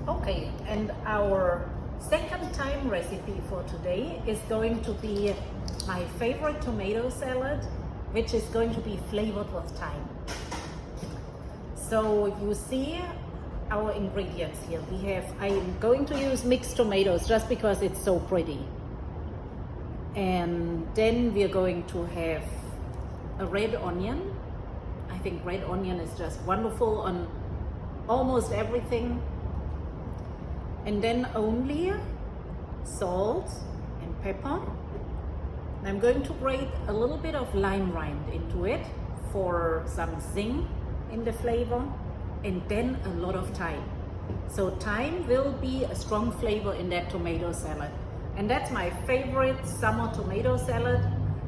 Okay, and our second thyme recipe for today is going to be my favorite tomato salad, which is going to be flavored with thyme. So you see our ingredients here. I'm going to use mixed tomatoes just because it's so pretty. And then we're going to have a red onion. I think red onion is just wonderful on almost everything. And then only salt and pepper. And I'm going to grate a little bit of lime rind into it for some zing in the flavor, and then a lot of thyme. So thyme will be a strong flavor in that tomato salad. And that's my favorite summer tomato salad.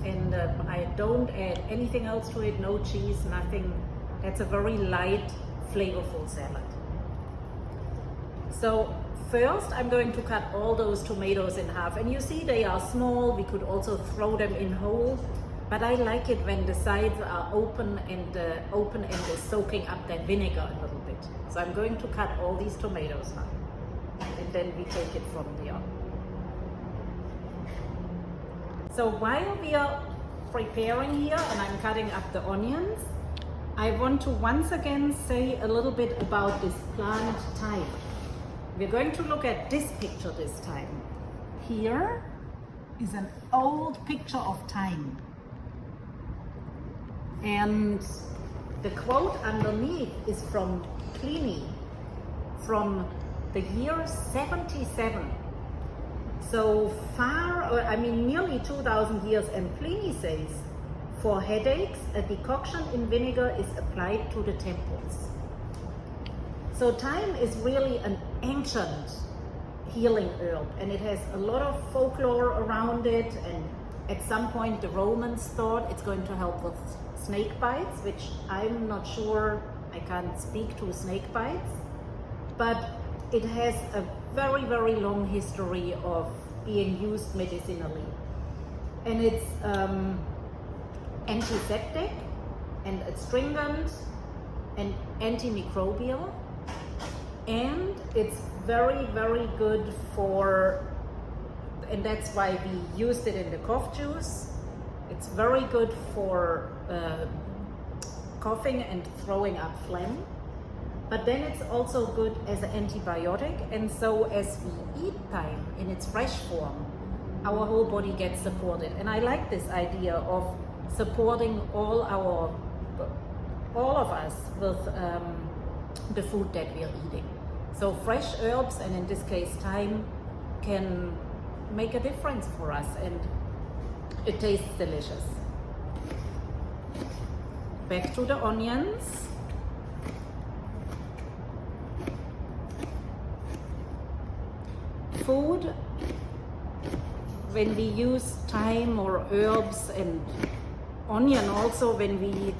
And I don't add anything else to it, no cheese, nothing. That's a very light, flavorful salad. So first I'm going to cut all those tomatoes in half. And you see they are small, we could also throw them in whole. But I like it when the sides are open and is soaking up that vinegar a little bit. So I'm going to cut all these tomatoes now. And then we take it from there. So while we are preparing here and I'm cutting up the onions, I want to once again say a little bit about this plant thyme. We're going to look at this picture this time. Here is an old picture of thyme. And the quote underneath is from Pliny, from the year 77. So nearly 2,000 years, and Pliny says, for headaches, a decoction in vinegar is applied to the temples. So thyme is really an ancient healing herb, and it has a lot of folklore around it, and at some point the Romans thought it's going to help with snake bites, which I'm not sure, I can't speak to snake bites, but it has a very, very long history of being used medicinally. And it's antiseptic and astringent and antimicrobial, and it's very, very good for, and that's why we used it in the cough juice. It's very good for coughing and throwing up phlegm, but then it's also good as an antibiotic. And so as we eat thyme in its fresh form, our whole body gets supported. And I like this idea of supporting all of us with the food that we are eating. So fresh herbs, and in this case thyme, can make a difference for us, and it tastes delicious. Back to the onions. Food, when we use thyme or herbs, and onion also, when we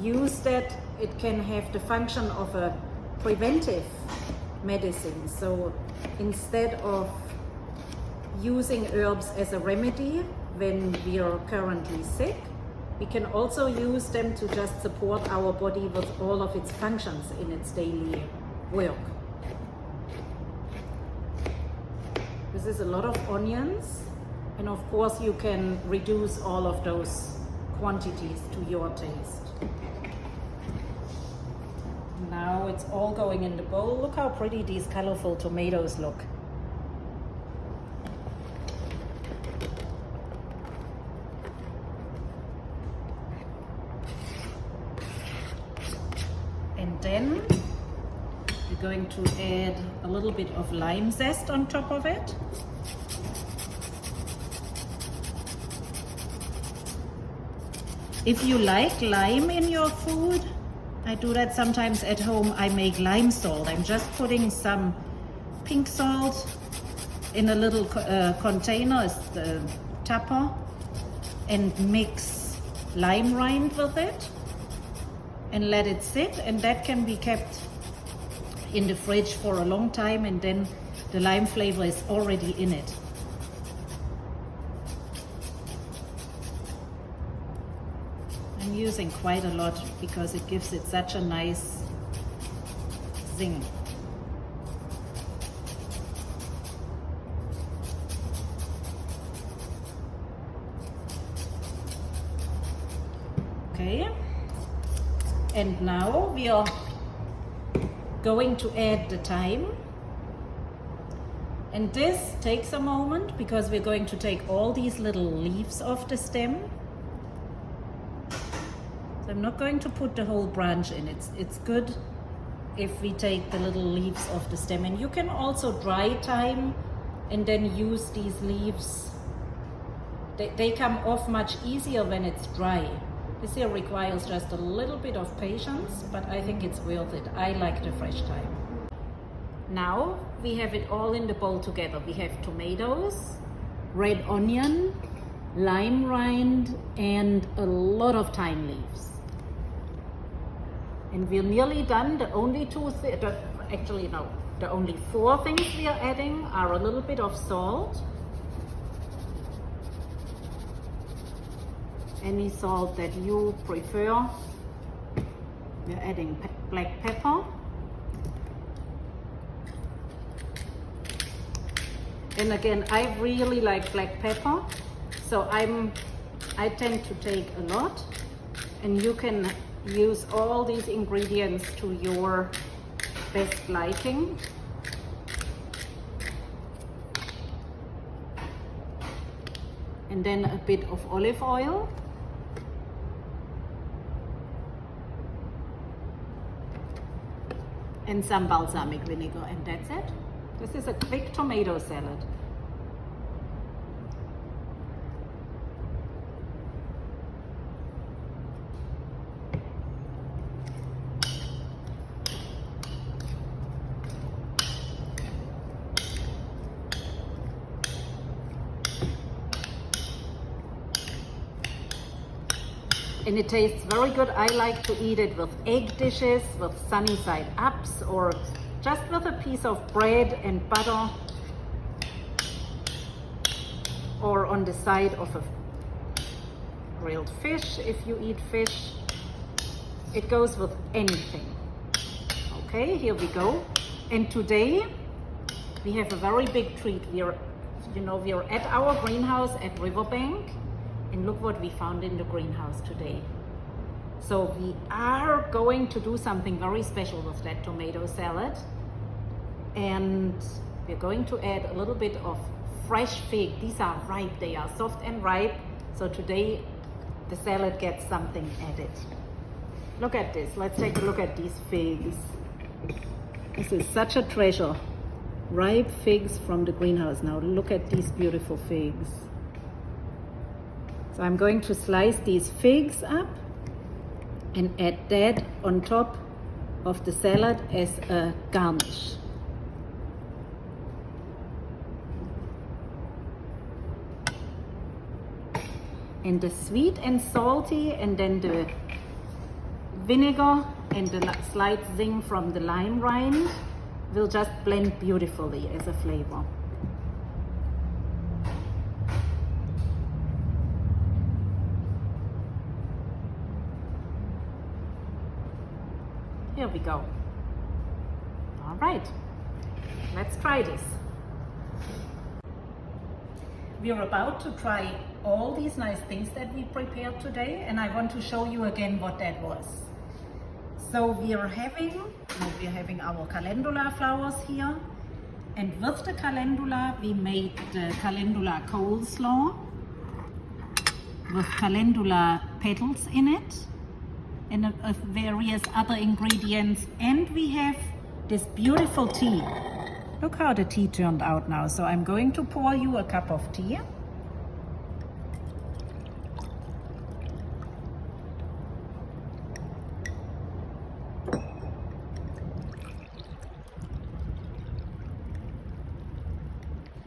use that, it can have the function of a preventive medicine. So instead of using herbs as a remedy when we are currently sick, we can also use them to just support our body with all of its functions in its daily work. This is a lot of onions, and of course you can reduce all of those quantities to your taste. Now it's all going in the bowl. Look how pretty these colorful tomatoes look. And then we're going to add a little bit of lime zest on top of it. If you like lime in your food, I do that sometimes at home. I make lime salt. I'm just putting some pink salt in a little container, as the tapper, and mix lime rind with it and let it sit, and that can be kept in the fridge for a long time, and then the lime flavor is already in it. I'm using quite a lot because it gives it such a nice zing. Okay, and now we are going to add the thyme. And this takes a moment because we're going to take all these little leaves off the stem. So I'm not going to put the whole branch in. It's good if we take the little leaves off the stem. And you can also dry thyme and then use these leaves. They come off much easier when it's dry. This here requires just a little bit of patience, but I think it's worth it. I like the fresh thyme. Now we have it all in the bowl together. We have tomatoes, red onion, lime rind, and a lot of thyme leaves. And we're nearly done. The only the only 4 things we are adding are a little bit of salt. Any salt that you prefer. We're adding black pepper. And again, I really like black pepper, so I tend to take a lot, and you can use all these ingredients to your best liking. And then a bit of olive oil. And some balsamic vinegar, and that's it. This is a quick tomato salad. And it tastes very good. I like to eat it with egg dishes, with sunny side ups, or just with a piece of bread and butter, or on the side of a grilled fish if you eat fish. It goes with anything. Okay, here we go. And today we have a very big treat. We are at our greenhouse at Riverbank, and look what we found in the greenhouse today. So we are going to do something very special with that tomato salad. And we're going to add a little bit of fresh fig. These are ripe, they are soft and ripe. So today the salad gets something added. Look at this, let's take a look at these figs. This is such a treasure. Ripe figs from the greenhouse. Now look at these beautiful figs. So I'm going to slice these figs up and add that on top of the salad as a garnish. And the sweet and salty, and then the vinegar and the slight zing from the lime rind will just blend beautifully as a flavor. Here we go. All right, let's try this. We are about to try all these nice things that we prepared today, and I want to show you again what that was. So we are having our calendula flowers here, and with the calendula we made the calendula coleslaw with calendula petals in it, and of various other ingredients. And we have this beautiful tea. Look how the tea turned out now. So I'm going to pour you a cup of tea.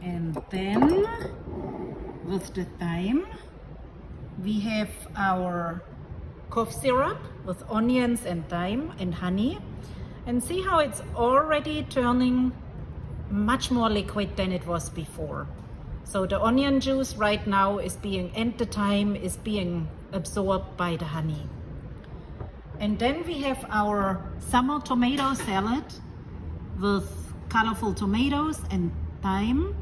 And then with the thyme, we have our cough syrup with onions and thyme and honey. And see how it's already turning much more liquid than it was before. So the onion juice right now and the thyme is being absorbed by the honey. And then we have our summer tomato salad with colorful tomatoes and thyme,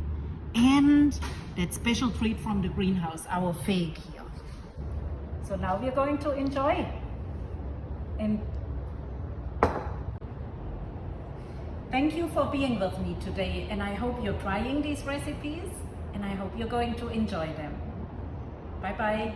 and that special treat from the greenhouse, our fig here. So now we're going to enjoy. And thank you for being with me today, and I hope you're trying these recipes, and I hope you're going to enjoy them. Bye bye.